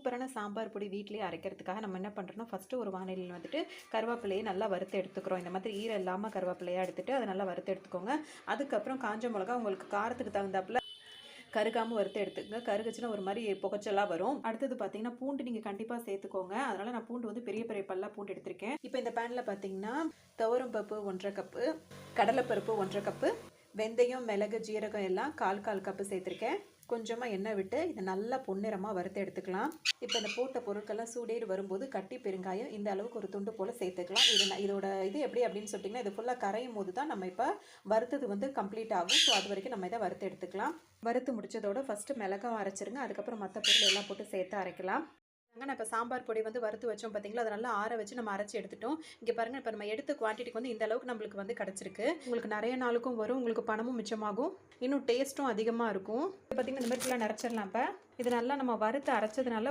சூப்பரான சாம்பார் பொடி வீட்டிலேயே அரைக்கிறதுக்காக நம்ம என்ன பண்ணுறோம்னா, ஃபஸ்ட்டு ஒரு வானிலையில் வந்துட்டு கருவேப்பிலையை நல்லா வறுத்து எடுத்துக்கிறோம். இந்த மாதிரி ஈரம் இல்லாமல் கருவேப்பிலையாக எடுத்துகிட்டு அதை நல்லா வறுத்து எடுத்துக்கோங்க. அதுக்கப்புறம் காஞ்ச மிளகா உங்களுக்கு காரத்துக்கு தகுந்தாப்புல கருகாமல் வறுத்து எடுத்துக்கங்க. கருகுச்சுன்னா ஒரு மாதிரி புகைச்சலாக வரும். அடுத்தது பார்த்தீங்கன்னா பூண்டு நீங்கள் கண்டிப்பாக சேர்த்துக்கோங்க. அதனால் நான் பூண்டு வந்து பெரிய பெரிய பல்லாக பூண்டு எடுத்திருக்கேன். இப்போ இந்த பேனில் பார்த்தீங்கன்னா துவரம் பருப்பு 1½ கப்பு, கடலைப்பருப்பு 1½ கப்பு, வெந்தயம், மிளகு, ஜீரகம் எல்லாம் 1/4 கப்பு சேர்த்துருக்கேன். கொஞ்சமாக எண்ணெய் விட்டு இதை நல்லா பொன்னிறமாக வறுத்து எடுத்துக்கலாம். இப்போ இந்த போட்ட பொருட்கள்லாம் சூடேறி வரும்போது கட்டி பெருங்காயம் இந்த அளவுக்கு ஒரு துண்டு போல் சேர்த்துக்கலாம். இதோட இது எப்படி அப்படின்னு சொல்லிட்டிங்கன்னா, இது ஃபுல்லாக கரையும் போது தான் நம்ம இப்போ வறுத்தது வந்து கம்ப்ளீட் ஆகும். ஸோ அது வரைக்கும் நம்ம இதை வறுத்து எடுத்துக்கலாம். வறுத்து முடிச்சதோட ஃபஸ்ட்டு மிளகாய் அரைச்சிருங்க. அதுக்கப்புறம் மற்ற பொருள் எல்லாம் போட்டு சேர்த்து அரைக்கலாம். நான் இப்போ சாம்பார் பொடி வந்து வறுத்து வச்சோம் பார்த்தீங்களா, அதை நல்லா ஆற வச்சு நம்ம அரைச்சி எடுத்துட்டோம். இங்கே பாருங்கள், இப்போ நம்ம எடுத்த குவான்டிட்டிக்கு வந்து இந்த அளவுக்கு நம்மளுக்கு வந்து கிடச்சிருக்கு. உங்களுக்கு நிறைய நாளுக்கும் வரும், உங்களுக்கு பணமும் மிச்சமாகும், இன்னும் டேஸ்ட்டும் அதிகமாக இருக்கும். இப்போ பார்த்தீங்கன்னா இந்த மாதிரி ஃபுல்லாக நிறச்சிடலாம். இப்போ இது நல்லா நம்ம வறுத்து அரைச்சதுனால